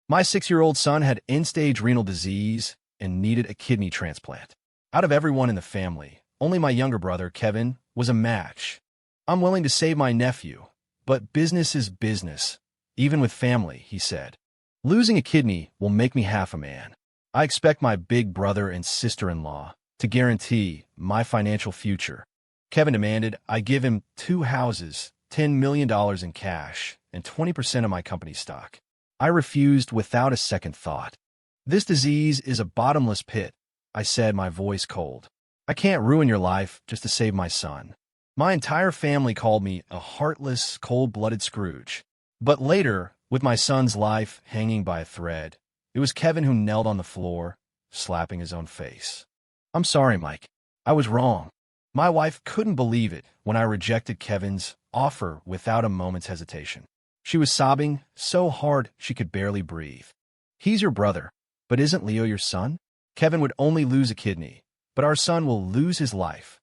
My 6-year-old son had end-stage renal disease and needed a kidney transplant. Out of everyone in the family, only my younger brother, Kevin, was a match. I'm willing to save my nephew, but business is business, even with family, he said. Losing a kidney will make me half a man. I expect my big brother and sister-in-law to guarantee my financial future. Kevin demanded I give him 2 houses, $10 million in cash, and 20% of my company stock. I refused without a second thought. This disease is a bottomless pit, I said, my voice cold. I can't ruin your life just to save my son. My entire family called me a heartless, cold-blooded Scrooge. But later, with my son's life hanging by a thread, it was Kevin who knelt on the floor, slapping his own face. I'm sorry, Mike. I was wrong. My wife couldn't believe it when I rejected Kevin's offer without a moment's hesitation. She was sobbing so hard she could barely breathe. He's your brother, but isn't Leo your son? Kevin would only lose a kidney, but our son will lose his life.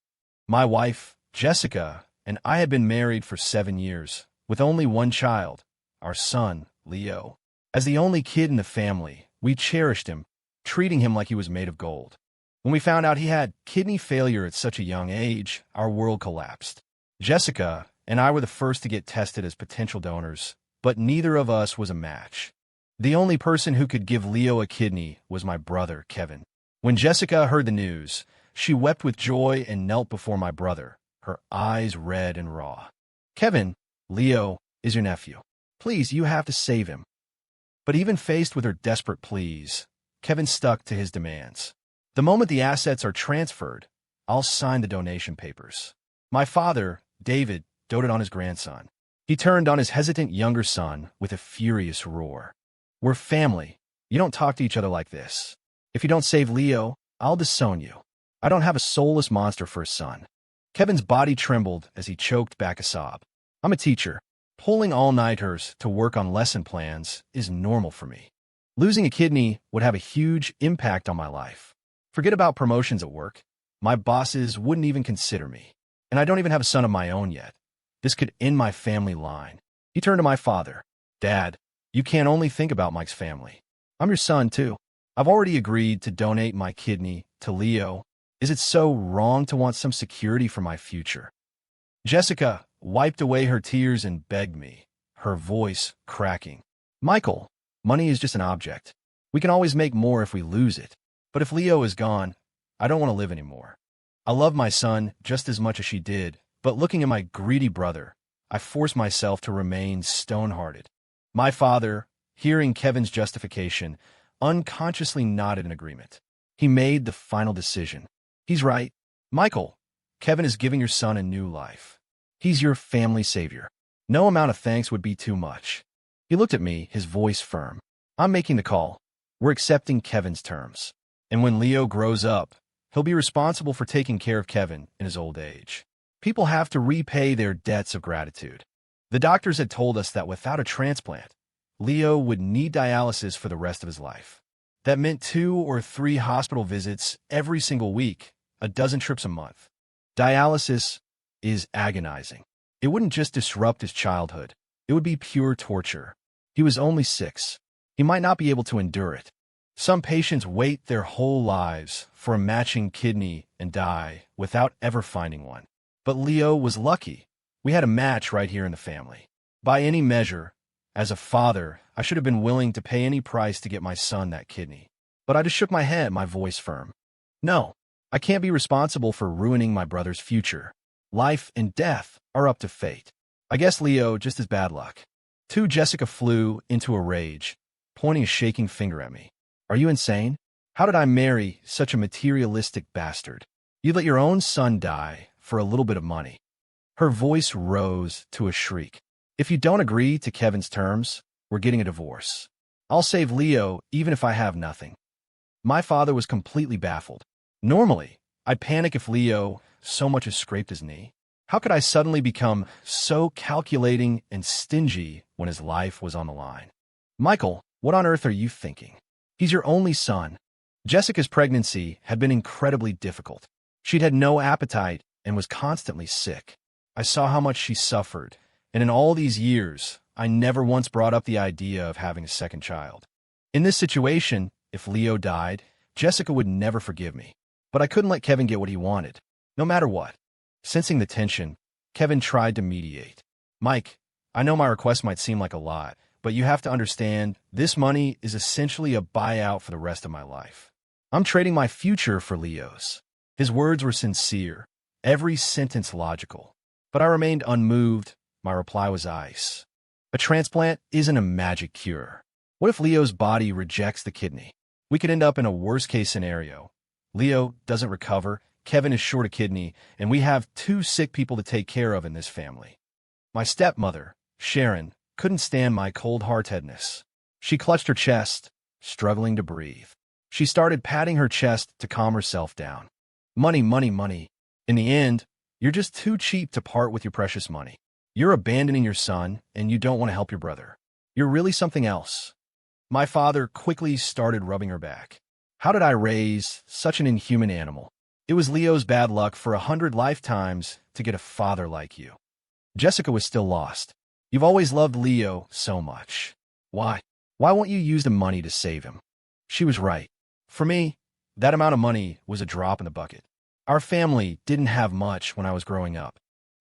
My wife, Jessica, and I had been married for 7 years, with only one child, our son, Leo. As the only kid in the family, we cherished him, treating him like he was made of gold. When we found out he had kidney failure at such a young age, our world collapsed. Jessica and I were the first to get tested as potential donors, but neither of us was a match. The only person who could give Leo a kidney was my brother, Kevin. When Jessica heard the news, she wept with joy and knelt before my brother, her eyes red and raw. Kevin, Leo is your nephew. Please, you have to save him. But even faced with her desperate pleas, Kevin stuck to his demands. The moment the assets are transferred, I'll sign the donation papers. My father, David, doted on his grandson. He turned on his hesitant younger son with a furious roar. We're family. You don't talk to each other like this. If you don't save Leo, I'll disown you. I don't have a soulless monster for a son. Kevin's body trembled as he choked back a sob. I'm a teacher. Pulling all-nighters to work on lesson plans is normal for me. Losing a kidney would have a huge impact on my life. Forget about promotions at work. My bosses wouldn't even consider me. And I don't even have a son of my own yet. This could end my family line. He turned to my father. Dad, you can't only think about Mike's family. I'm your son, too. I've already agreed to donate my kidney to Leo. Is it so wrong to want some security for my future? Jessica wiped away her tears and begged me, her voice cracking. Michael, money is just an object. We can always make more if we lose it. But if Leo is gone, I don't want to live anymore. I love my son just as much as she did, but looking at my greedy brother, I forced myself to remain stone-hearted. My father, hearing Kevin's justification, unconsciously nodded in agreement. He made the final decision. He's right. Michael, Kevin is giving your son a new life. He's your family savior. No amount of thanks would be too much. He looked at me, his voice firm. I'm making the call. We're accepting Kevin's terms. And when Leo grows up, he'll be responsible for taking care of Kevin in his old age. People have to repay their debts of gratitude. The doctors had told us that without a transplant, Leo would need dialysis for the rest of his life. That meant 2 or 3 hospital visits every single week, a dozen trips a month. Dialysis is agonizing. It wouldn't just disrupt his childhood. It would be pure torture. He was only 6. He might not be able to endure it. Some patients wait their whole lives for a matching kidney and die without ever finding one. But Leo was lucky. We had a match right here in the family. By any measure, as a father, I should have been willing to pay any price to get my son that kidney. But I just shook my head, my voice firm. No, I can't be responsible for ruining my brother's future. Life and death are up to fate. I guess Leo just has bad luck. Jessica flew into a rage, pointing a shaking finger at me. Are you insane? How did I marry such a materialistic bastard? You let your own son die for a little bit of money. Her voice rose to a shriek. If you don't agree to Kevin's terms, we're getting a divorce. I'll save Leo even if I have nothing. My father was completely baffled. Normally, I'd panic if Leo so much as scraped his knee. How could I suddenly become so calculating and stingy when his life was on the line? Michael, what on earth are you thinking? He's your only son. Jessica's pregnancy had been incredibly difficult. She'd had no appetite and was constantly sick. I saw how much she suffered, and in all these years, I never once brought up the idea of having a second child. In this situation, if Leo died, Jessica would never forgive me. But I couldn't let Kevin get what he wanted, no matter what. Sensing the tension, Kevin tried to mediate. Mike, I know my request might seem like a lot, but you have to understand, this money is essentially a buyout for the rest of my life. I'm trading my future for Leo's. His words were sincere, every sentence logical. But I remained unmoved. My reply was ice. A transplant isn't a magic cure. What if Leo's body rejects the kidney? We could end up in a worst-case scenario. Leo doesn't recover, Kevin is short a kidney, and we have 2 sick people to take care of in this family. My stepmother, Sharon, couldn't stand my cold-heartedness. She clutched her chest, struggling to breathe. She started patting her chest to calm herself down. Money, money, money. In the end, you're just too cheap to part with your precious money. You're abandoning your son, and you don't want to help your brother. You're really something else. My father quickly started rubbing her back. How did I raise such an inhuman animal? It was Leo's bad luck for 100 lifetimes to get a father like you. Jessica was still lost. You've always loved Leo so much. Why? Why won't you use the money to save him? She was right. For me, that amount of money was a drop in the bucket. Our family didn't have much when I was growing up.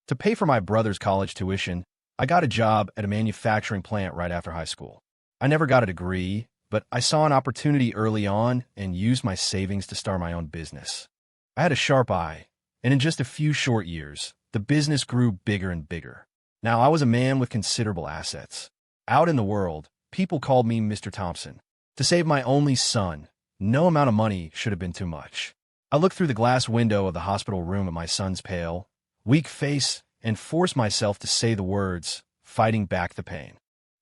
To pay for my brother's college tuition, I got a job at a manufacturing plant right after high school. I never got a degree, but I saw an opportunity early on and used my savings to start my own business. I had a sharp eye, and in just a few short years, the business grew bigger and bigger. Now I was a man with considerable assets. Out in the world, people called me Mr. Thompson. To save my only son, no amount of money should have been too much. I looked through the glass window of the hospital room at my son's pale, weak face and forced myself to say the words, fighting back the pain.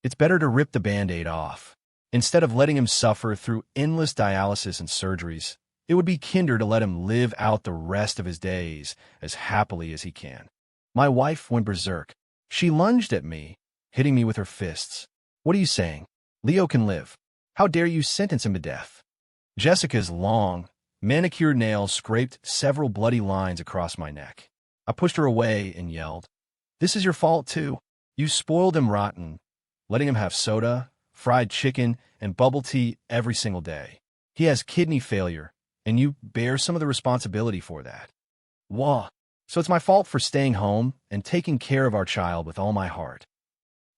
It's better to rip the Band-Aid off. Instead of letting him suffer through endless dialysis and surgeries, it would be kinder to let him live out the rest of his days as happily as he can. My wife went berserk. She lunged at me, hitting me with her fists. What are you saying? Leo can live. How dare you sentence him to death? Jessica's long, manicured nails scraped several bloody lines across my neck. I pushed her away and yelled, "This is your fault, too. You spoiled him rotten, letting him have soda, fried chicken, and bubble tea every single day. He has kidney failure, and you bear some of the responsibility for that." Wah! So it's my fault for staying home and taking care of our child with all my heart.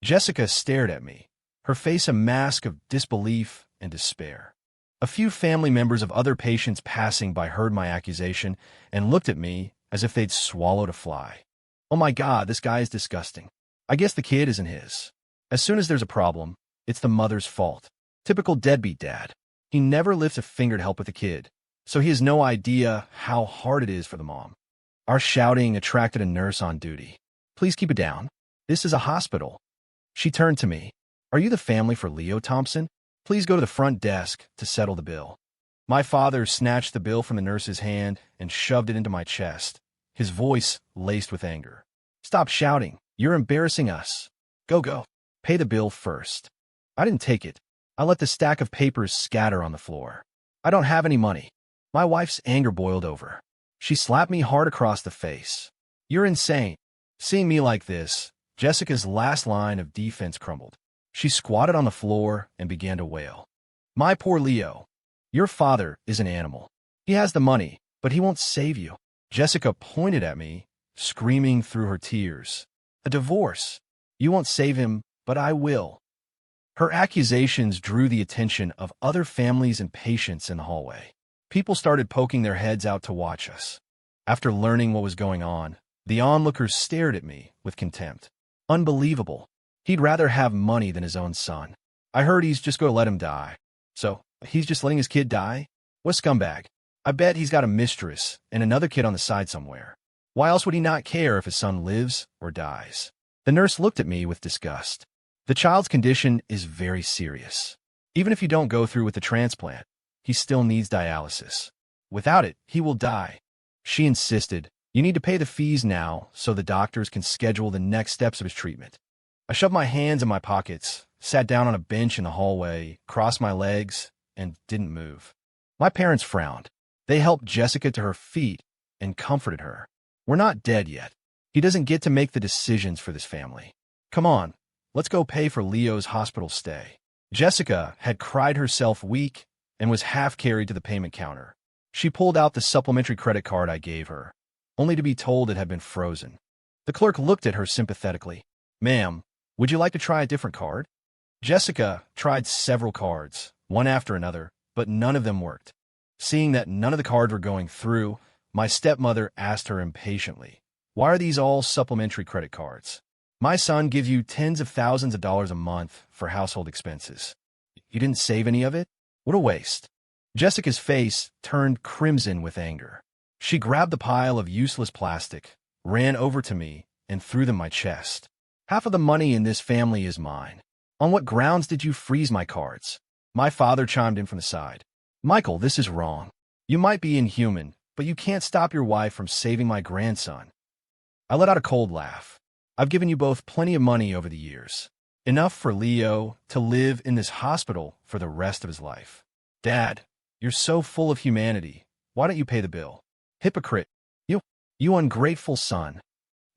Jessica stared at me, her face a mask of disbelief and despair. A few family members of other patients passing by heard my accusation and looked at me as if they'd swallowed a fly. Oh my God, this guy is disgusting. I guess the kid isn't his. As soon as there's a problem, it's the mother's fault. Typical deadbeat dad. He never lifts a finger to help with the kid, so he has no idea how hard it is for the mom. Our shouting attracted a nurse on duty. "Please keep it down. This is a hospital." She turned to me. "Are you the family for Leo Thompson? Please go to the front desk to settle the bill." My father snatched the bill from the nurse's hand and shoved it into my chest, his voice laced with anger. "Stop shouting. You're embarrassing us. Go. Pay the bill first." I didn't take it. I let the stack of papers scatter on the floor. "I don't have any money." My wife's anger boiled over. She slapped me hard across the face. "You're insane." Seeing me like this, Jessica's last line of defense crumbled. She squatted on the floor and began to wail. "My poor Leo. Your father is an animal. He has the money, but he won't save you." Jessica pointed at me, screaming through her tears. "A divorce. You won't save him, but I will." Her accusations drew the attention of other families and patients in the hallway. People started poking their heads out to watch us. After learning what was going on, the onlookers stared at me with contempt. Unbelievable. He'd rather have money than his own son. I heard he's just going to let him die. So, he's just letting his kid die? What a scumbag. I bet he's got a mistress and another kid on the side somewhere. Why else would he not care if his son lives or dies? The nurse looked at me with disgust. "The child's condition is very serious. Even if you don't go through with the transplant, he still needs dialysis. Without it, he will die." She insisted, "You need to pay the fees now so the doctors can schedule the next steps of his treatment." I shoved my hands in my pockets, sat down on a bench in the hallway, crossed my legs, and didn't move. My parents frowned. They helped Jessica to her feet and comforted her. "We're not dead yet. He doesn't get to make the decisions for this family. Come on, let's go pay for Leo's hospital stay." Jessica had cried herself weak and was half carried to the payment counter. She pulled out the supplementary credit card I gave her, only to be told it had been frozen. The clerk looked at her sympathetically. "Ma'am, would you like to try a different card?" Jessica tried several cards, one after another, but none of them worked. Seeing that none of the cards were going through, my stepmother asked her impatiently, "Why are these all supplementary credit cards? My son gives you tens of thousands of dollars a month for household expenses. You didn't save any of it? What a waste." Jessica's face turned crimson with anger. She grabbed the pile of useless plastic, ran over to me, and threw them my chest. "Half of the money in this family is mine. On what grounds did you freeze my cards?" My father chimed in from the side. "Michael, this is wrong. You might be inhuman, but you can't stop your wife from saving my grandson." I let out a cold laugh. "I've given you both plenty of money over the years. Enough for Leo to live in this hospital for the rest of his life. Dad, you're so full of humanity. Why don't you pay the bill? Hypocrite. You ungrateful son."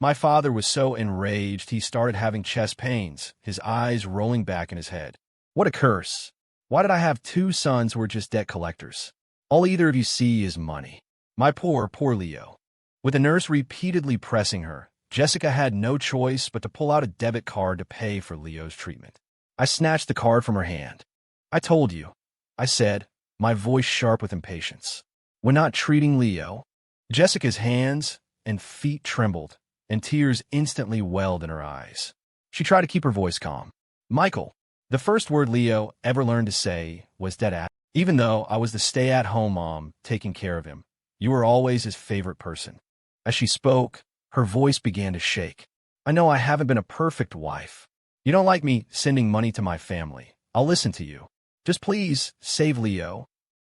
My father was so enraged he started having chest pains, his eyes rolling back in his head. "What a curse. Why did I have two sons who were just debt collectors? All either of you see is money. My poor Leo." With the nurse repeatedly pressing her, Jessica had no choice but to pull out a debit card to pay for Leo's treatment. I snatched the card from her hand. "I told you," I said, my voice sharp with impatience. "We're not treating Leo." Jessica's hands and feet trembled, and tears instantly welled in her eyes. She tried to keep her voice calm. "Michael." The first word Leo ever learned to say was "Dad." Even though I was the stay-at-home mom taking care of him, you were always his favorite person. As she spoke, her voice began to shake. "I know I haven't been a perfect wife. You don't like me sending money to my family. I'll listen to you. Just please save Leo."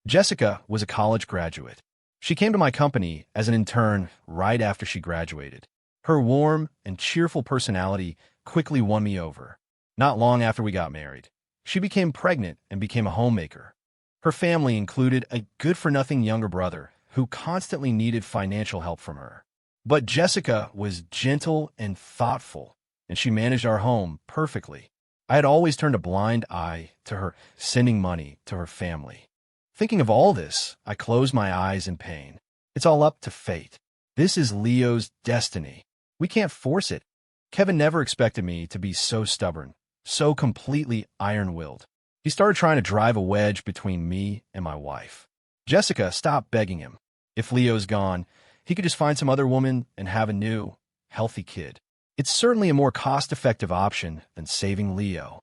Jessica was a college graduate. She came to my company as an intern right after she graduated. Her warm and cheerful personality quickly won me over. Not long after we got married, she became pregnant and became a homemaker. Her family included a good-for-nothing younger brother who constantly needed financial help from her. But Jessica was gentle and thoughtful, and she managed our home perfectly. I had always turned a blind eye to her sending money to her family. Thinking of all this, I closed my eyes in pain. It's all up to fate. This is Leo's destiny. We can't force it. Kevin never expected me to be so stubborn, so completely iron-willed. He started trying to drive a wedge between me and my wife. Jessica stopped begging him. If Leo's gone, he could just find some other woman and have a new, healthy kid. "It's certainly a more cost-effective option than saving Leo,"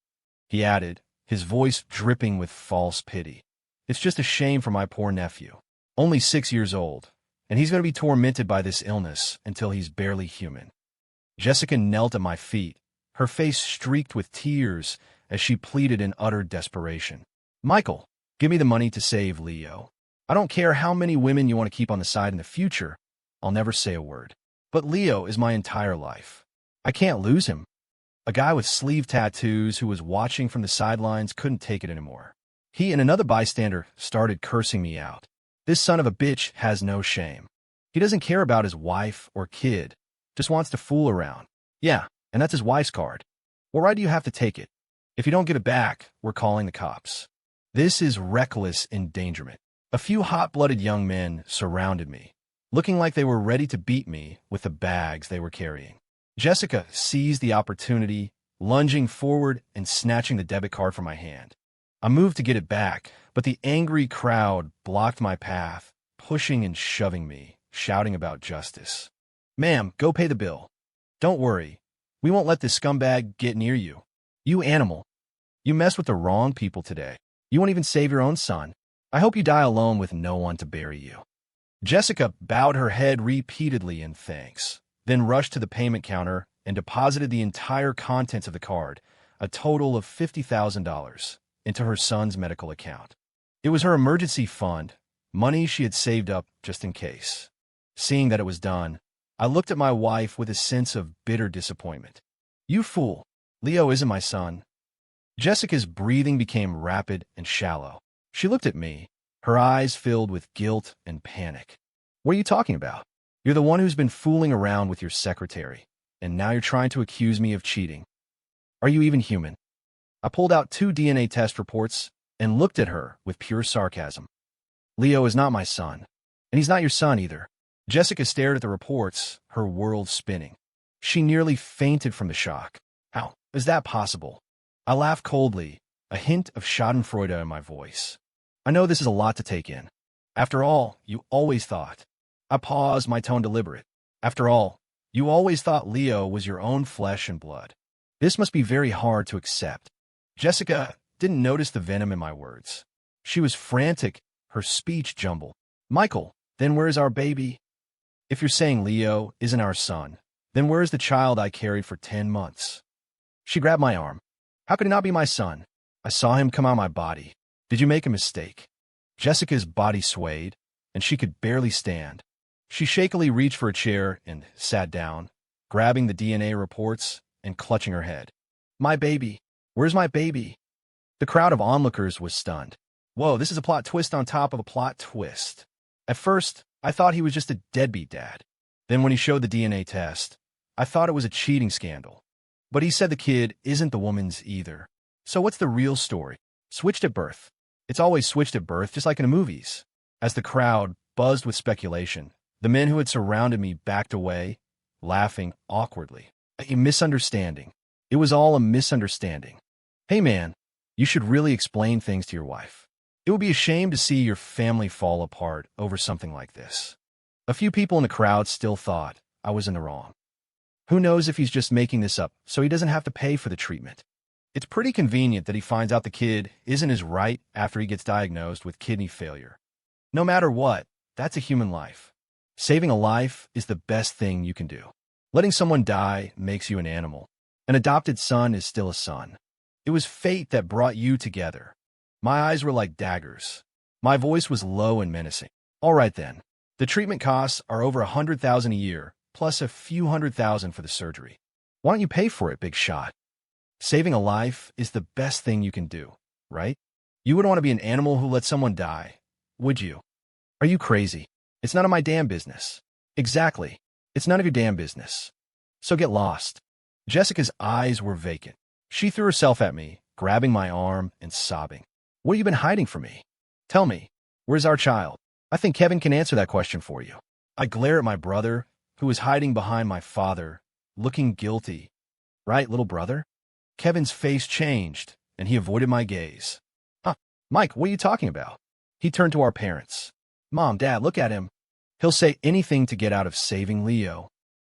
he added, his voice dripping with false pity. "It's just a shame for my poor nephew. Only 6 years old, and he's going to be tormented by this illness until he's barely human." Jessica knelt at my feet, her face streaked with tears as she pleaded in utter desperation. "Michael, give me the money to save Leo. I don't care how many women you want to keep on the side in the future. I'll never say a word. But Leo is my entire life. I can't lose him." A guy with sleeve tattoos who was watching from the sidelines couldn't take it anymore. He and another bystander started cursing me out. "This son of a bitch has no shame. He doesn't care about his wife or kid, just wants to fool around. Yeah, and that's his wife's card. Well, why do you have to take it? If you don't give it back, we're calling the cops." This is reckless endangerment. A few hot-blooded young men surrounded me, looking like they were ready to beat me with the bags they were carrying. Jessica seized the opportunity, lunging forward and snatching the debit card from my hand. I moved to get it back, but the angry crowd blocked my path, pushing and shoving me, shouting about justice. "Ma'am, go pay the bill. Don't worry. We won't let this scumbag get near you. You animal. You messed with the wrong people today. You won't even save your own son. I hope you die alone with no one to bury you." Jessica bowed her head repeatedly in thanks, then rushed to the payment counter and deposited the entire contents of the card, a total of $50,000, into her son's medical account. It was her emergency fund, money she had saved up just in case. Seeing that it was done, I looked at my wife with a sense of bitter disappointment. "You fool. Leo isn't my son." Jessica's breathing became rapid and shallow. She looked at me, her eyes filled with guilt and panic. "What are you talking about? You're the one who's been fooling around with your secretary, and now you're trying to accuse me of cheating. Are you even human?" I pulled out 2 DNA test reports and looked at her with pure sarcasm. Leo is not my son, and he's not your son either. Jessica stared at the reports, her world spinning. She nearly fainted from the shock. How is that possible? I laughed coldly, a hint of schadenfreude in my voice. I know this is a lot to take in. After all, you always thought. I paused, my tone deliberate. After all, you always thought Leo was your own flesh and blood. This must be very hard to accept. Jessica didn't notice the venom in my words. She was frantic, her speech jumbled. Michael, then where is our baby? If you're saying Leo isn't our son, then where is the child I carried for 10 months? She grabbed my arm. How could it not be my son? I saw him come out of my body. Did you make a mistake? Jessica's body swayed, and she could barely stand. She shakily reached for a chair and sat down, grabbing the DNA reports and clutching her head. My baby. Where's my baby? The crowd of onlookers was stunned. Whoa, this is a plot twist on top of a plot twist. At first, I thought he was just a deadbeat dad. Then when he showed the DNA test, I thought it was a cheating scandal. But he said the kid isn't the woman's either. So what's the real story? Switched at birth. It's always switched at birth, just like in the movies. As the crowd buzzed with speculation, the men who had surrounded me backed away, laughing awkwardly. A misunderstanding. It was all a misunderstanding. Hey man, you should really explain things to your wife. It would be a shame to see your family fall apart over something like this. A few people in the crowd still thought I was in the wrong. Who knows if he's just making this up so he doesn't have to pay for the treatment. It's pretty convenient that he finds out the kid isn't his right after he gets diagnosed with kidney failure. No matter what, that's a human life. Saving a life is the best thing you can do. Letting someone die makes you an animal. An adopted son is still a son. It was fate that brought you together. My eyes were like daggers. My voice was low and menacing. All right then. The treatment costs are over $100,000 a year, plus a few $100,000 for the surgery. Why don't you pay for it, big shot? Saving a life is the best thing you can do, right? You wouldn't want to be an animal who lets someone die, would you? Are you crazy? It's none of my damn business. Exactly. It's none of your damn business. So get lost. Jessica's eyes were vacant. She threw herself at me, grabbing my arm and sobbing. What have you been hiding from me? Tell me, where's our child? I think Kevin can answer that question for you. I glare at my brother, who was hiding behind my father, looking guilty. Right, little brother? Kevin's face changed, and he avoided my gaze. Huh, Mike, what are you talking about? He turned to our parents. Mom, Dad, look at him. He'll say anything to get out of saving Leo.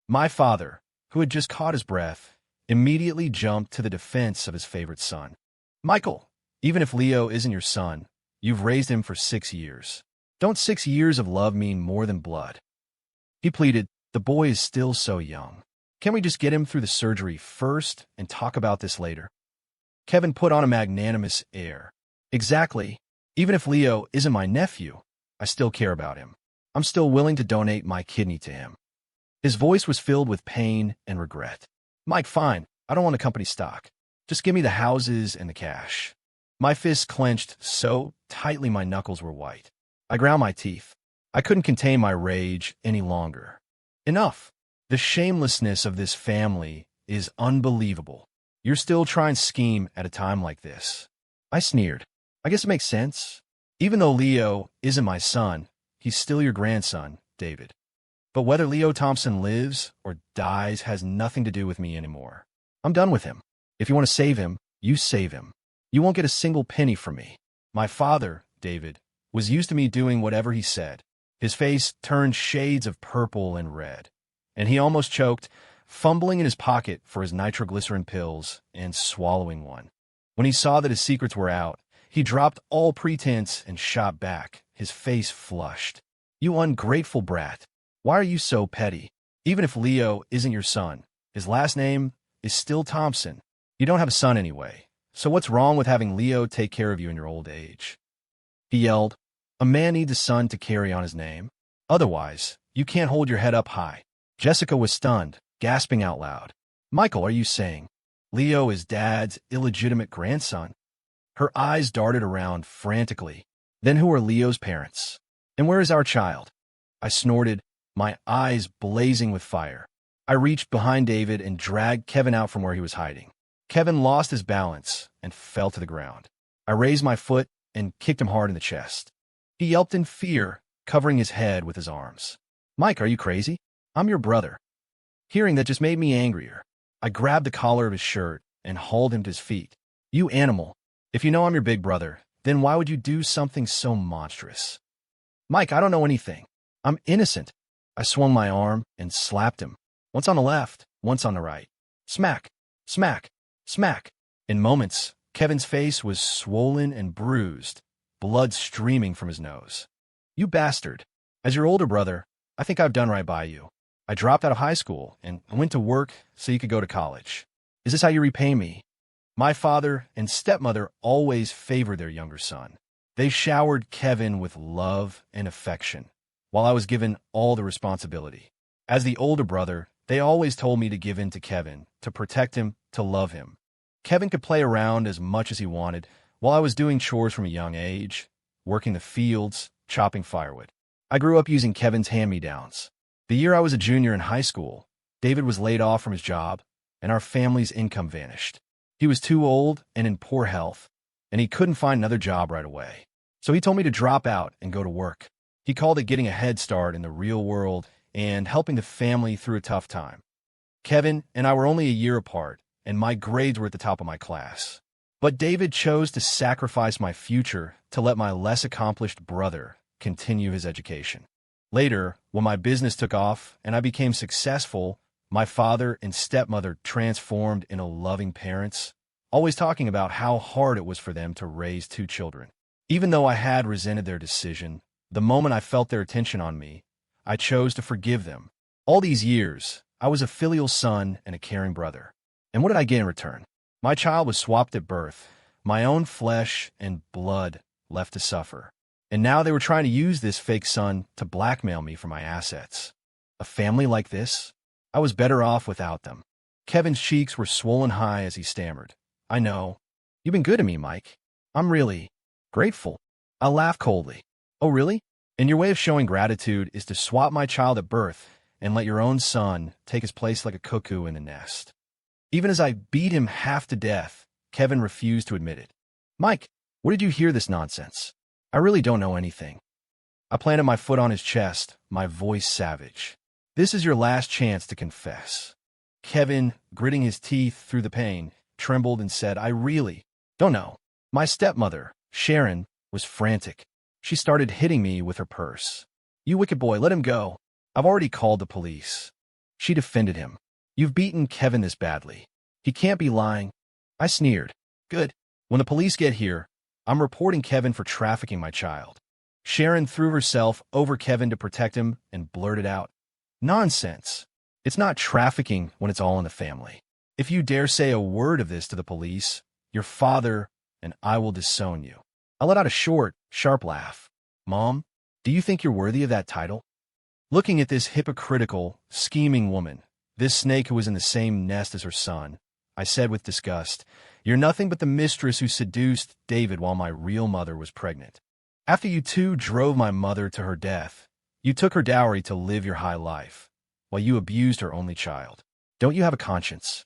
My father, who had just caught his breath, immediately jumped to the defense of his favorite son. Michael, even if Leo isn't your son, you've raised him for 6 years. Don't 6 years of love mean more than blood? He pleaded, the boy is still so young. Can't we just get him through the surgery first and talk about this later? Kevin put on a magnanimous air. Exactly. Even if Leo isn't my nephew, I still care about him. I'm still willing to donate my kidney to him. His voice was filled with pain and regret. Mike, fine. I don't want the company stock. Just give me the houses and the cash. My fists clenched so tightly my knuckles were white. I ground my teeth. I couldn't contain my rage any longer. Enough. The shamelessness of this family is unbelievable. You're still trying to scheme at a time like this. I sneered. I guess it makes sense. Even though Leo isn't my son, he's still your grandson, David. But whether Leo Thompson lives or dies has nothing to do with me anymore. I'm done with him. If you want to save him, you save him. You won't get a single penny from me. My father, David, was used to me doing whatever he said. His face turned shades of purple and red, and he almost choked, fumbling in his pocket for his nitroglycerin pills and swallowing one. When he saw that his secrets were out, he dropped all pretense and shot back, his face flushed. You ungrateful brat. Why are you so petty? Even if Leo isn't your son, his last name is still Thompson. You don't have a son anyway, so what's wrong with having Leo take care of you in your old age? He yelled, a man needs a son to carry on his name. Otherwise, you can't hold your head up high. Jessica was stunned, gasping out loud. Michael, are you saying Leo is Dad's illegitimate grandson? Her eyes darted around frantically. Then who are Leo's parents? And where is our child? I snorted, my eyes blazing with fire. I reached behind David and dragged Kevin out from where he was hiding. Kevin lost his balance and fell to the ground. I raised my foot and kicked him hard in the chest. He yelped in fear, covering his head with his arms. "Mike, are you crazy? I'm your brother." Hearing that just made me angrier. I grabbed the collar of his shirt and hauled him to his feet. "You animal. If you know I'm your big brother, then why would you do something so monstrous?" "Mike, I don't know anything. I'm innocent." I swung my arm and slapped him, once on the left, once on the right. Smack, smack, smack. In moments, Kevin's face was swollen and bruised, blood streaming from his nose. "You bastard. As your older brother, I think I've done right by you. I dropped out of high school and went to work so you could go to college. Is this how you repay me?" My father and stepmother always favored their younger son. They showered Kevin with love and affection, while I was given all the responsibility. As the older brother, they always told me to give in to Kevin, to protect him, to love him. Kevin could play around as much as he wanted, while I was doing chores from a young age, working the fields, chopping firewood. I grew up using Kevin's hand-me-downs. The year I was a junior in high school, David was laid off from his job, and our family's income vanished. He was too old and in poor health, and he couldn't find another job right away. So he told me to drop out and go to work. He called it getting a head start in the real world and helping the family through a tough time. Kevin and I were only a year apart, and my grades were at the top of my class. But David chose to sacrifice my future to let my less accomplished brother continue his education. Later, when my business took off and I became successful, my father and stepmother transformed into loving parents, always talking about how hard it was for them to raise two children. Even though I had resented their decision, the moment I felt their attention on me, I chose to forgive them. All these years, I was a filial son and a caring brother. And what did I get in return? My child was swapped at birth, my own flesh and blood left to suffer. And now they were trying to use this fake son to blackmail me for my assets. A family like this? I was better off without them. Kevin's cheeks were swollen high as he stammered. "I know. You've been good to me, Mike. I'm really grateful." I laughed coldly. "Oh, really? And your way of showing gratitude is to swap my child at birth and let your own son take his place like a cuckoo in the nest." Even as I beat him half to death, Kevin refused to admit it. "Mike, where did you hear this nonsense?" "I really don't know anything." I planted my foot on his chest, my voice savage. "This is your last chance to confess." Kevin, gritting his teeth through the pain, trembled and said, "I really don't know." My stepmother, Sharon, was frantic. She started hitting me with her purse. "You wicked boy, let him go. I've already called the police." She defended him. "You've beaten Kevin this badly. He can't be lying." I sneered. "Good. When the police get here, I'm reporting Kevin for trafficking my child." Sharon threw herself over Kevin to protect him and blurted out, "Nonsense. It's not trafficking when it's all in the family. If you dare say a word of this to the police, your father and I will disown you." I let out a short, sharp laugh. "Mom, do you think you're worthy of that title?" Looking at this hypocritical, scheming woman, this snake who was in the same nest as her son, I said with disgust, "You're nothing but the mistress who seduced David while my real mother was pregnant. After you two drove my mother to her death, you took her dowry to live your high life, while you abused her only child. Don't you have a conscience?"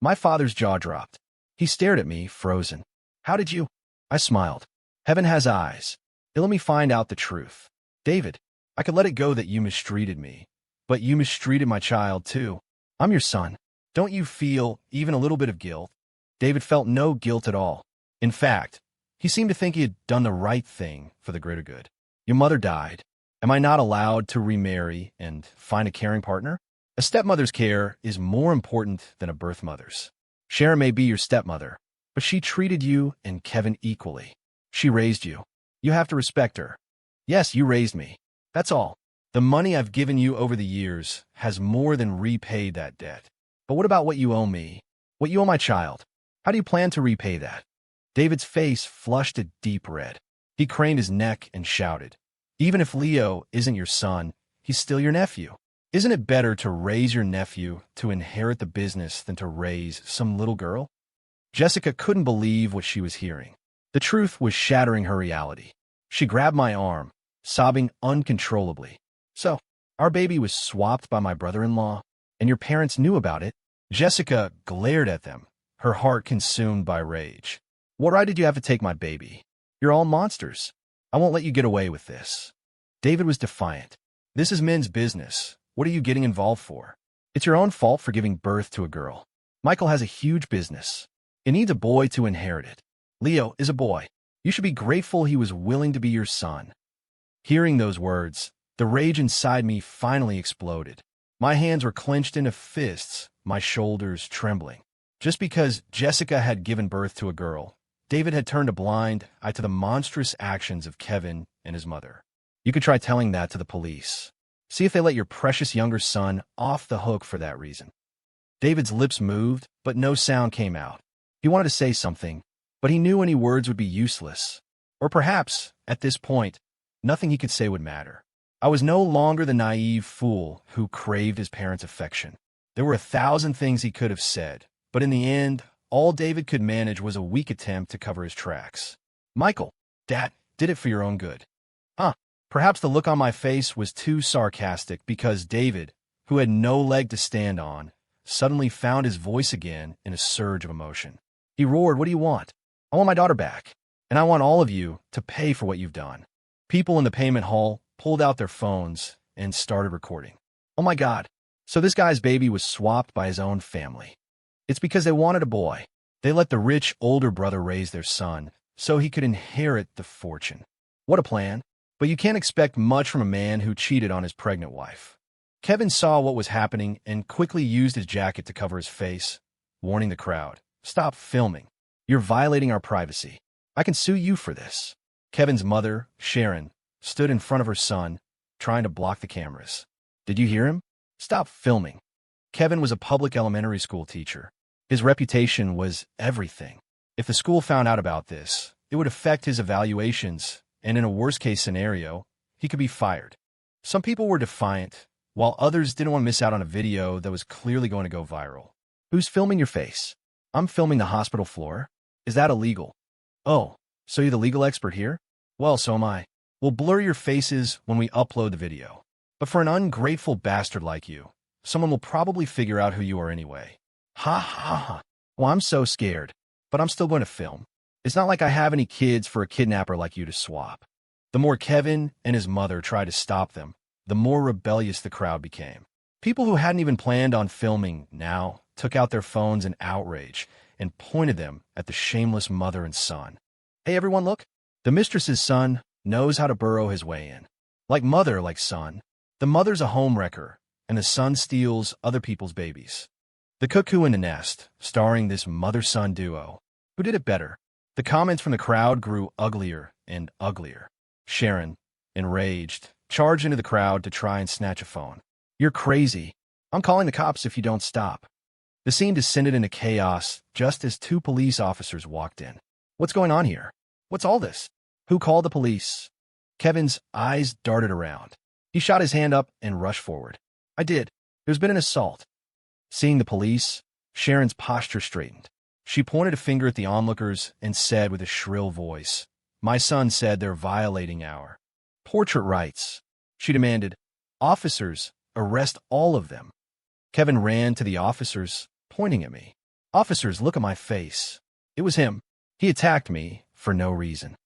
My father's jaw dropped. He stared at me, frozen. "How did you?" I smiled. "Heaven has eyes. It let me find out the truth. David, I could let it go that you mistreated me, but you mistreated my child too. I'm your son. Don't you feel even a little bit of guilt?" David felt no guilt at all. In fact, he seemed to think he had done the right thing for the greater good. "Your mother died. Am I not allowed to remarry and find a caring partner? A stepmother's care is more important than a birth mother's. Sharon may be your stepmother, but she treated you and Kevin equally. She raised you. You have to respect her. Yes, you raised me. That's all. The money I've given you over the years has more than repaid that debt. But what about what you owe me? What you owe my child? How do you plan to repay that?" David's face flushed a deep red. He craned his neck and shouted, "Even if Leo isn't your son, he's still your nephew. Isn't it better to raise your nephew to inherit the business than to raise some little girl?" Jessica couldn't believe what she was hearing. The truth was shattering her reality. She grabbed my arm, sobbing uncontrollably. "So, our baby was swapped by my brother-in-law, and your parents knew about it?" Jessica glared at them, her heart consumed by rage. What right did you have to take my baby? You're all monsters. I won't let you get away with this. David was defiant. This is men's business. What are you getting involved for? It's your own fault for giving birth to a girl. Michael has a huge business. It needs a boy to inherit it. Leo is a boy. You should be grateful he was willing to be your son. Hearing those words, the rage inside me finally exploded. My hands were clenched into fists, my shoulders trembling. Just because Jessica had given birth to a girl, David had turned a blind eye to the monstrous actions of Kevin and his mother. You could try telling that to the police. See if they let your precious younger son off the hook for that reason. David's lips moved, but no sound came out. He wanted to say something, but he knew any words would be useless. Or perhaps, at this point, nothing he could say would matter. I was no longer the naive fool who craved his parents' affection. There were 1,000 things he could have said, but in the end, all David could manage was a weak attempt to cover his tracks. Michael, Dad, did it for your own good. Perhaps the look on my face was too sarcastic because David, who had no leg to stand on, suddenly found his voice again in a surge of emotion. He roared, "What do you want? I want my daughter back, and I want all of you to pay for what you've done." People in the payment hall pulled out their phones and started recording. Oh my God, so this guy's baby was swapped by his own family. It's because they wanted a boy. They let the rich older brother raise their son so he could inherit the fortune. What a plan. But you can't expect much from a man who cheated on his pregnant wife. Kevin saw what was happening and quickly used his jacket to cover his face, warning the crowd, "Stop filming. You're violating our privacy. I can sue you for this." Kevin's mother, Sharon, stood in front of her son, trying to block the cameras. Did you hear him? Stop filming. Kevin was a public elementary school teacher. His reputation was everything. If the school found out about this, it would affect his evaluations, and in a worst-case scenario, he could be fired. Some people were defiant, while others didn't want to miss out on a video that was clearly going to go viral. Who's filming your face? I'm filming the hospital floor. Is that illegal? Oh, so you're the legal expert here? Well, so am I. We'll blur your faces when we upload the video. But for an ungrateful bastard like you, someone will probably figure out who you are anyway. Ha ha ha. Well, I'm so scared, but I'm still going to film. It's not like I have any kids for a kidnapper like you to swap. The more Kevin and his mother tried to stop them, the more rebellious the crowd became. People who hadn't even planned on filming now took out their phones in outrage and pointed them at the shameless mother and son. Hey everyone, look! The mistress's son knows how to burrow his way in. Like mother, like son. The mother's a homewrecker, and the son steals other people's babies. The Cuckoo in the Nest, starring this mother-son duo. Who did it better? The comments from the crowd grew uglier and uglier. Sharon, enraged, charged into the crowd to try and snatch a phone. You're crazy. I'm calling the cops if you don't stop. The scene descended into chaos just as 2 police officers walked in. What's going on here? What's all this? Who called the police? Kevin's eyes darted around. He shot his hand up and rushed forward. I did. There's been an assault. Seeing the police, Sharon's posture straightened. She pointed a finger at the onlookers and said with a shrill voice, "My son said they're violating our portrait rights." She demanded, "Officers, arrest all of them." Kevin ran to the officers, pointing at me. "Officers, look at my face." It was him. He attacked me for no reason.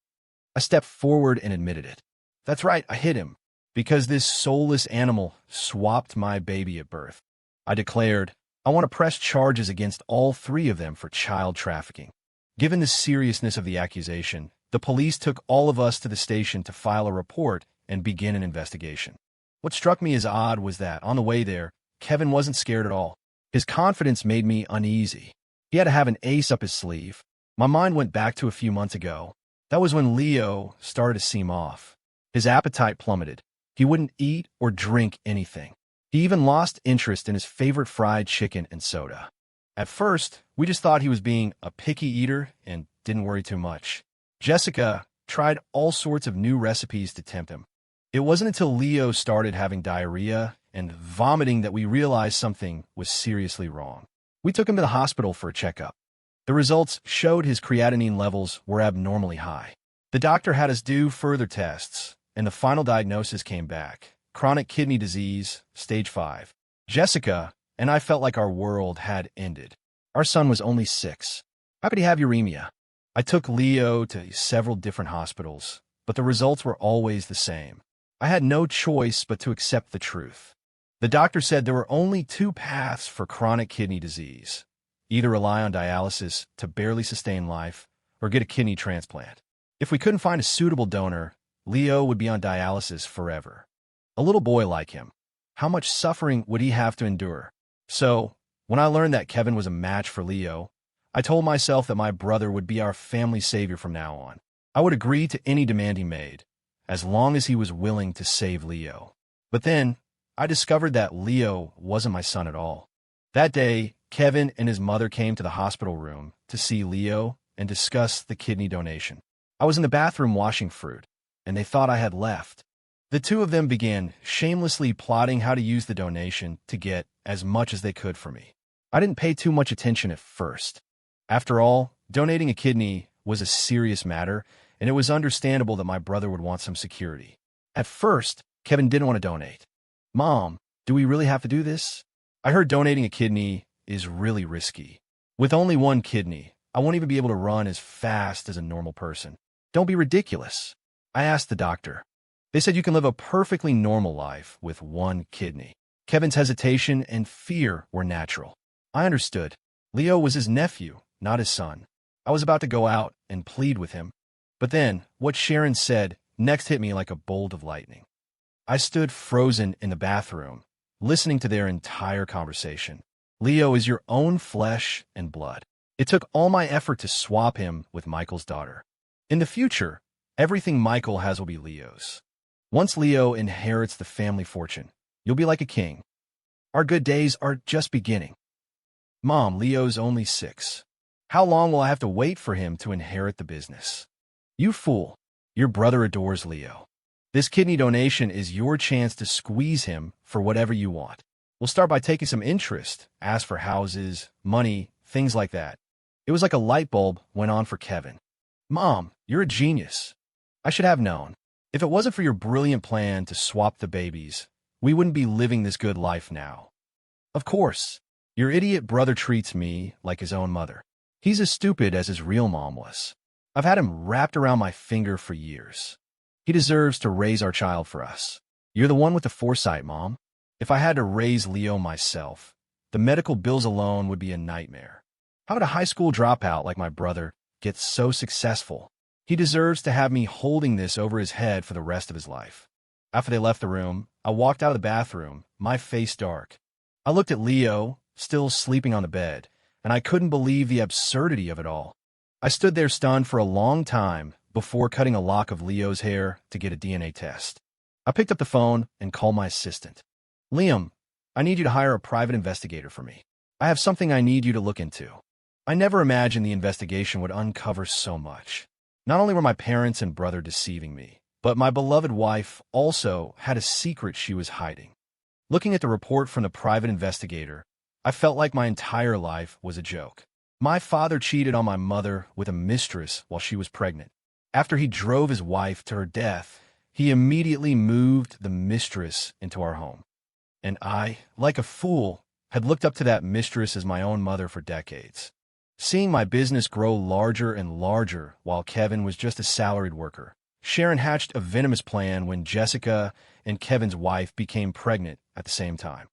I stepped forward and admitted it. That's right, I hit him, because this soulless animal swapped my baby at birth. I declared, I want to press charges against all 3 of them for child trafficking. Given the seriousness of the accusation, the police took all of us to the station to file a report and begin an investigation. What struck me as odd was that, on the way there, Kevin wasn't scared at all. His confidence made me uneasy. He had to have an ace up his sleeve. My mind went back to a few months ago. That was when Leo started to seem off. His appetite plummeted. He wouldn't eat or drink anything. He even lost interest in his favorite fried chicken and soda. At first, we just thought he was being a picky eater and didn't worry too much. Jessica tried all sorts of new recipes to tempt him. It wasn't until Leo started having diarrhea and vomiting that we realized something was seriously wrong. We took him to the hospital for a checkup. The results showed his creatinine levels were abnormally high. The doctor had us do further tests, and the final diagnosis came back. Chronic kidney disease, stage 5. Jessica and I felt like our world had ended. Our son was only 6. How could he have uremia? I took Leo to several different hospitals, but the results were always the same. I had no choice but to accept the truth. The doctor said there were only 2 paths for chronic kidney disease: either rely on dialysis to barely sustain life or get a kidney transplant. If we couldn't find a suitable donor, Leo would be on dialysis forever. A little boy like him, how much suffering would he have to endure? So, when I learned that Kevin was a match for Leo, I told myself that my brother would be our family savior from now on. I would agree to any demand he made, as long as he was willing to save Leo. But then, I discovered that Leo wasn't my son at all. That day, Kevin and his mother came to the hospital room to see Leo and discuss the kidney donation. I was in the bathroom washing fruit, and they thought I had left. The two of them began shamelessly plotting how to use the donation to get as much as they could for me. I didn't pay too much attention at first. After all, donating a kidney was a serious matter, and it was understandable that my brother would want some security. At first, Kevin didn't want to donate. "Mom, do we really have to do this? I heard donating a kidney is really risky. With only 1 kidney, I won't even be able to run as fast as a normal person." "Don't be ridiculous." I asked the doctor. "They said you can live a perfectly normal life with 1 kidney." Kevin's hesitation and fear were natural. I understood. Leo was his nephew, not his son. I was about to go out and plead with him. But then, what Sharon said next hit me like a bolt of lightning. I stood frozen in the bathroom, listening to their entire conversation. "Leo is your own flesh and blood. It took all my effort to swap him with Michael's daughter. In the future, everything Michael has will be Leo's. Once Leo inherits the family fortune, you'll be like a king. Our good days are just beginning." "Mom, Leo's only 6. How long will I have to wait for him to inherit the business?" "You fool. Your brother adores Leo. This kidney donation is your chance to squeeze him for whatever you want. We'll start by taking some interest, ask for houses, money, things like that." It was like a light bulb went on for Kevin. "Mom, you're a genius. I should have known. If it wasn't for your brilliant plan to swap the babies, we wouldn't be living this good life now." "Of course. Your idiot brother treats me like his own mother. He's as stupid as his real mom was. I've had him wrapped around my finger for years. He deserves to raise our child for us. You're the one with the foresight, Mom. If I had to raise Leo myself, the medical bills alone would be a nightmare. How would a high school dropout like my brother get so successful? He deserves to have me holding this over his head for the rest of his life." After they left the room, I walked out of the bathroom, my face dark. I looked at Leo, still sleeping on the bed, and I couldn't believe the absurdity of it all. I stood there stunned for a long time before cutting a lock of Leo's hair to get a DNA test. I picked up the phone and called my assistant. "Liam, I need you to hire a private investigator for me. I have something I need you to look into." I never imagined the investigation would uncover so much. Not only were my parents and brother deceiving me, but my beloved wife also had a secret she was hiding. Looking at the report from the private investigator, I felt like my entire life was a joke. My father cheated on my mother with a mistress while she was pregnant. After he drove his wife to her death, he immediately moved the mistress into our home. And I, like a fool, had looked up to that mistress as my own mother for decades. Seeing my business grow larger and larger while Kevin was just a salaried worker, Sharon hatched a venomous plan when Jessica and Kevin's wife became pregnant at the same time.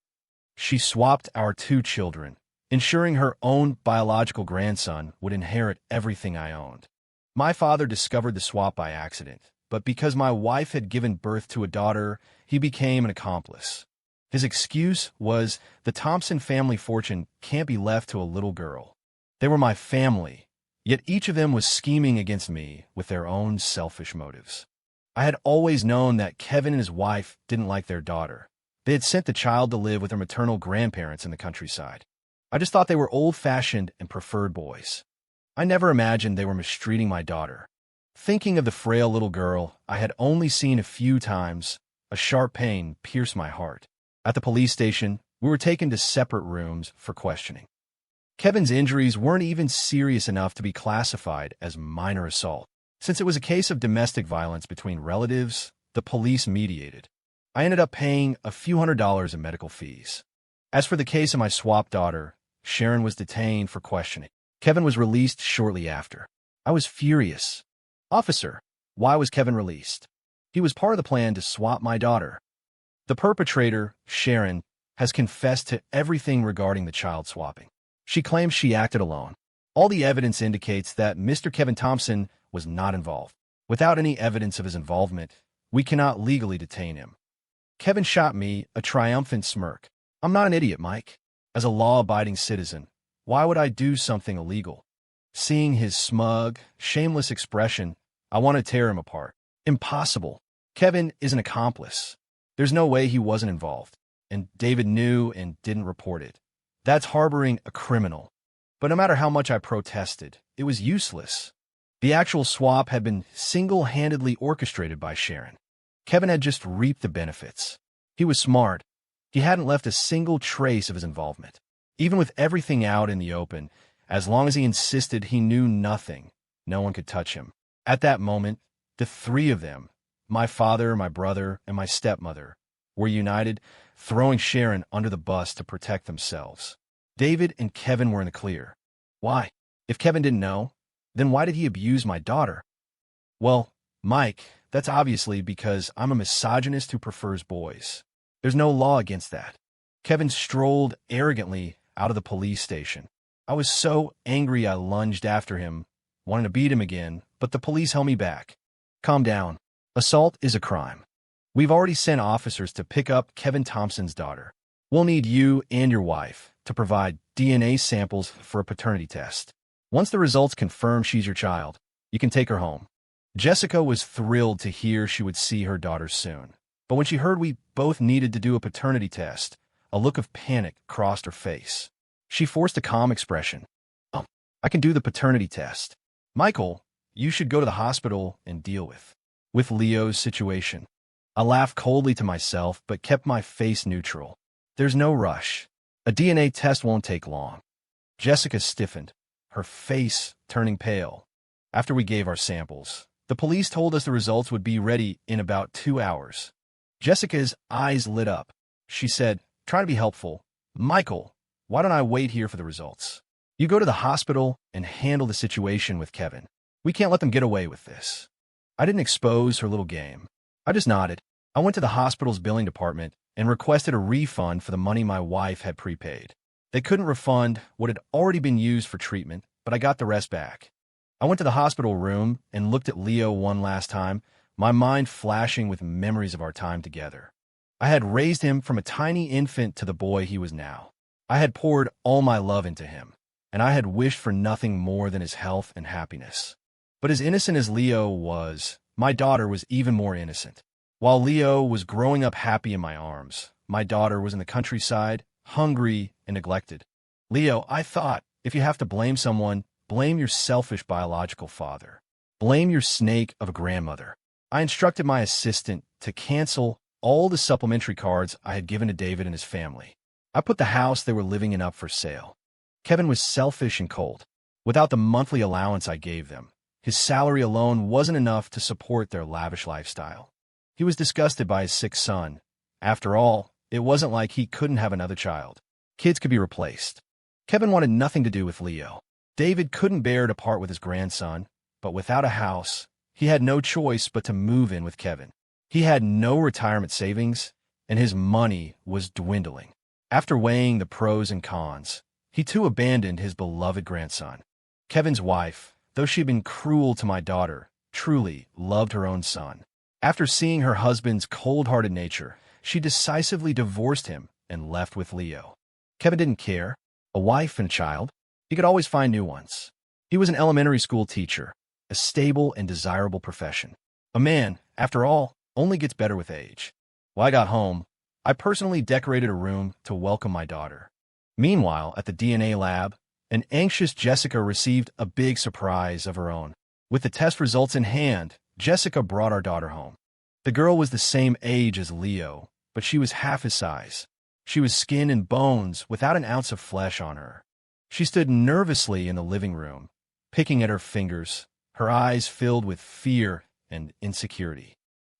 She swapped our 2 children, ensuring her own biological grandson would inherit everything I owned. My father discovered the swap by accident, but because my wife had given birth to a daughter, he became an accomplice. His excuse was the Thompson family fortune can't be left to a little girl. They were my family, yet each of them was scheming against me with their own selfish motives. I had always known that Kevin and his wife didn't like their daughter. They had sent the child to live with their maternal grandparents in the countryside. I just thought they were old-fashioned and preferred boys. I never imagined they were mistreating my daughter. Thinking of the frail little girl I had only seen a few times, a sharp pain pierced my heart. At the police station, we were taken to separate rooms for questioning. Kevin's injuries weren't even serious enough to be classified as minor assault. Since it was a case of domestic violence between relatives, the police mediated. I ended up paying a few $100s in medical fees. As for the case of my swap daughter, Sharon was detained for questioning. Kevin was released shortly after. I was furious. Officer, why was Kevin released? He was part of the plan to swap my daughter. The perpetrator, Sharon, has confessed to everything regarding the child swapping. She claims she acted alone. All the evidence indicates that Mr. Kevin Thompson was not involved. Without any evidence of his involvement, we cannot legally detain him. Kevin shot me a triumphant smirk. I'm not an idiot, Mike. As a law-abiding citizen, why would I do something illegal? Seeing his smug, shameless expression, I want to tear him apart. Impossible. Kevin is an accomplice. There's no way he wasn't involved. And David knew and didn't report it. That's harboring a criminal. But no matter how much I protested, it was useless. The actual swap had been single-handedly orchestrated by Sharon. Kevin had just reaped the benefits. He was smart. He hadn't left a single trace of his involvement. Even with everything out in the open, as long as he insisted he knew nothing, no one could touch him. At that moment, the three of them, my father, my brother, and my stepmother, were united, throwing Sharon under the bus to protect themselves. David and Kevin were in the clear. Why? If Kevin didn't know, then why did he abuse my daughter? Well, Mike, that's obviously because I'm a misogynist who prefers boys. There's no law against that. Kevin strolled arrogantly out of the police station. I was so angry I lunged after him, wanting to beat him again, but the police held me back. Calm down. Assault is a crime. We've already sent officers to pick up Kevin Thompson's daughter. We'll need you and your wife to provide DNA samples for a paternity test. Once the results confirm she's your child, you can take her home. Jessica was thrilled to hear she would see her daughter soon. But when she heard we both needed to do a paternity test, a look of panic crossed her face. She forced a calm expression. Oh, I can do the paternity test. Michael, you should go to the hospital and deal with Leo's situation. I laughed coldly to myself, but kept my face neutral. There's no rush. A DNA test won't take long. Jessica stiffened, her face turning pale. After we gave our samples, the police told us the results would be ready in about 2 hours. Jessica's eyes lit up. She said, trying to be helpful, Michael, why don't I wait here for the results? You go to the hospital and handle the situation with Kevin. We can't let them get away with this. I didn't expose her little game. I just nodded. I went to the hospital's billing department and requested a refund for the money my wife had prepaid. They couldn't refund what had already been used for treatment, but I got the rest back. I went to the hospital room and looked at Leo one last time, my mind flashing with memories of our time together. I had raised him from a tiny infant to the boy he was now. I had poured all my love into him, and I had wished for nothing more than his health and happiness. But as innocent as Leo was, my daughter was even more innocent. While Leo was growing up happy in my arms, my daughter was in the countryside, hungry and neglected. Leo, I thought, if you have to blame someone, blame your selfish biological father. Blame your snake of a grandmother. I instructed my assistant to cancel all the supplementary cards I had given to David and his family. I put the house they were living in up for sale. Kevin was selfish and cold. Without the monthly allowance I gave them, his salary alone wasn't enough to support their lavish lifestyle. He was disgusted by his sick son. After all, it wasn't like he couldn't have another child. Kids could be replaced. Kevin wanted nothing to do with Leo. David couldn't bear to part with his grandson, but without a house, he had no choice but to move in with Kevin. He had no retirement savings, and his money was dwindling. After weighing the pros and cons, he too abandoned his beloved grandson. Kevin's wife, though she had been cruel to my daughter, truly loved her own son. After seeing her husband's cold-hearted nature, she decisively divorced him and left with Leo. Kevin didn't care. A wife and a child. He could always find new ones. He was an elementary school teacher, a stable and desirable profession. A man, after all, only gets better with age. When I got home, I personally decorated a room to welcome my daughter. Meanwhile, at the DNA lab, an anxious Jessica received a big surprise of her own. With the test results in hand, Jessica brought our daughter home. The girl was the same age as Leo, but she was half his size. She was skin and bones without an ounce of flesh on her. She stood nervously in the living room, picking at her fingers, her eyes filled with fear and insecurity.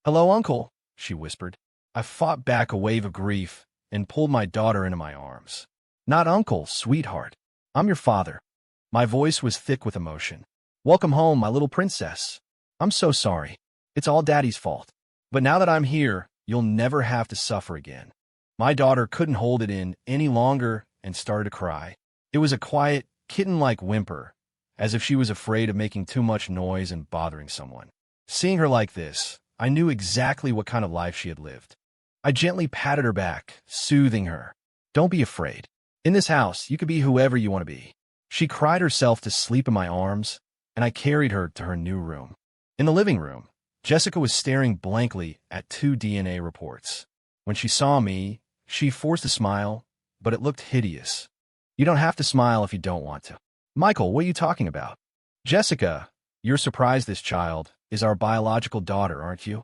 "Hello, Uncle," she whispered. I fought back a wave of grief and pulled my daughter into my arms. Not uncle, sweetheart. I'm your father. My voice was thick with emotion. Welcome home, my little princess. I'm so sorry. It's all Daddy's fault. But now that I'm here, you'll never have to suffer again. My daughter couldn't hold it in any longer and started to cry. It was a quiet, kitten-like whimper, as if she was afraid of making too much noise and bothering someone. Seeing her like this, I knew exactly what kind of life she had lived. I gently patted her back, soothing her. Don't be afraid. In this house, you could be whoever you want to be. She cried herself to sleep in my arms, and I carried her to her new room. In the living room, Jessica was staring blankly at 2 DNA reports. When she saw me, she forced a smile, but it looked hideous. You don't have to smile if you don't want to. Michael, what are you talking about? Jessica, you're surprised this child is our biological daughter, aren't you?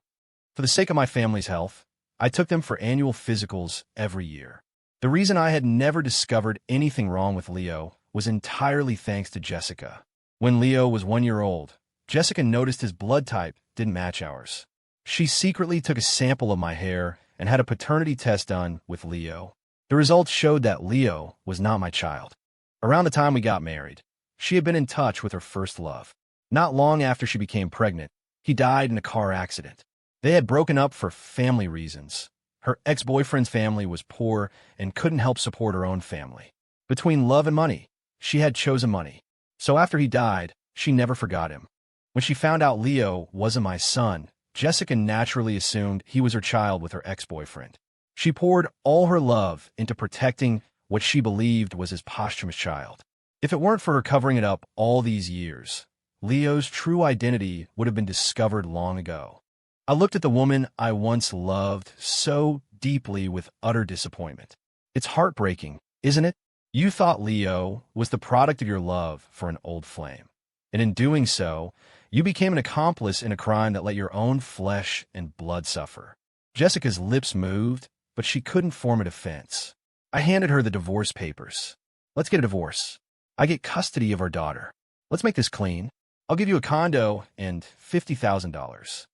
For the sake of my family's health, I took them for annual physicals every year. The reason I had never discovered anything wrong with Leo was entirely thanks to Jessica. When Leo was 1 year old, Jessica noticed his blood type didn't match ours. She secretly took a sample of my hair and had a paternity test done with Leo. The results showed that Leo was not my child. Around the time we got married, she had been in touch with her first love. Not long after she became pregnant, he died in a car accident. They had broken up for family reasons. Her ex-boyfriend's family was poor and couldn't help support her own family. Between love and money, she had chosen money. So after he died, she never forgot him. When she found out Leo wasn't my son, Jessica naturally assumed he was her child with her ex-boyfriend. She poured all her love into protecting what she believed was his posthumous child. If it weren't for her covering it up all these years, Leo's true identity would have been discovered long ago. I looked at the woman I once loved so deeply with utter disappointment. It's heartbreaking, isn't it? You thought Leo was the product of your love for an old flame. And in doing so, you became an accomplice in a crime that let your own flesh and blood suffer. Jessica's lips moved, but she couldn't form a defense. I handed her the divorce papers. Let's get a divorce. I get custody of our daughter. Let's make this clean. I'll give you a condo and $50,000.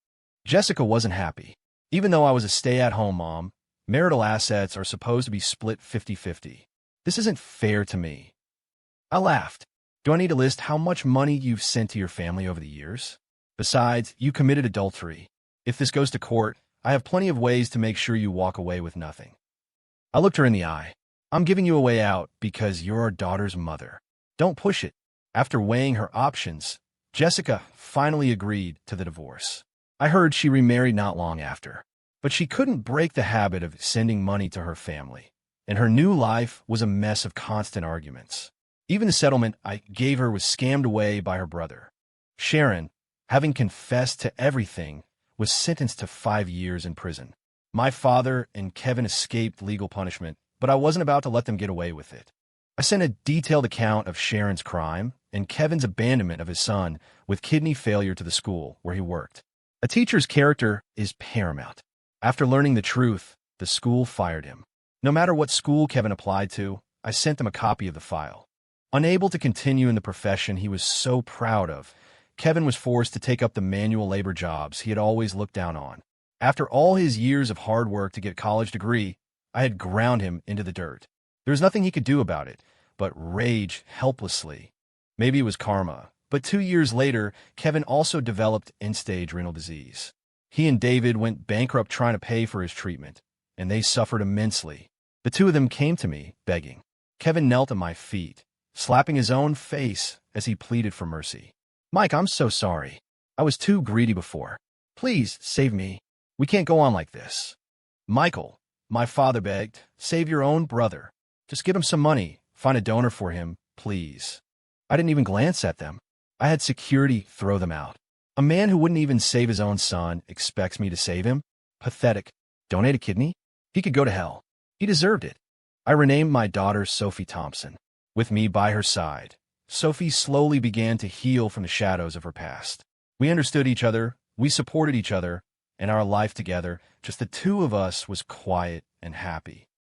Jessica wasn't happy. Even though I was a stay-at-home mom, marital assets are supposed to be split 50-50. This isn't fair to me. I laughed. Do I need to list how much money you've sent to your family over the years? Besides, you committed adultery. If this goes to court, I have plenty of ways to make sure you walk away with nothing. I looked her in the eye. I'm giving you a way out because you're our daughter's mother. Don't push it. After weighing her options, Jessica finally agreed to the divorce. I heard she remarried not long after, but she couldn't break the habit of sending money to her family, and her new life was a mess of constant arguments. Even the settlement I gave her was scammed away by her brother. Sharon, having confessed to everything, was sentenced to 5 years in prison. My father and Kevin escaped legal punishment, but I wasn't about to let them get away with it. I sent a detailed account of Sharon's crime and Kevin's abandonment of his son with kidney failure to the school where he worked. A teacher's character is paramount. After learning the truth, the school fired him. No matter what school Kevin applied to, I sent them a copy of the file. Unable to continue in the profession he was so proud of, Kevin was forced to take up the manual labor jobs he had always looked down on. After all his years of hard work to get a college degree, I had ground him into the dirt. There was nothing he could do about it, but rage helplessly. Maybe it was karma, but 2 years later, Kevin also developed end-stage renal disease. He and David went bankrupt trying to pay for his treatment, and they suffered immensely. The two of them came to me, begging. Kevin knelt at my feet, slapping his own face as he pleaded for mercy. Mike, I'm so sorry. I was too greedy before. Please, save me. We can't go on like this. Michael, my father begged, save your own brother. Just give him some money. Find a donor for him, please. I didn't even glance at them. I had security throw them out. A man who wouldn't even save his own son expects me to save him? Pathetic. Donate a kidney? He could go to hell. He deserved it. I renamed my daughter Sophie Thompson. With me by her side, Sophie slowly began to heal from the shadows of her past. We understood each other, we supported each other, and our life together, just the two of us, was quiet and happy.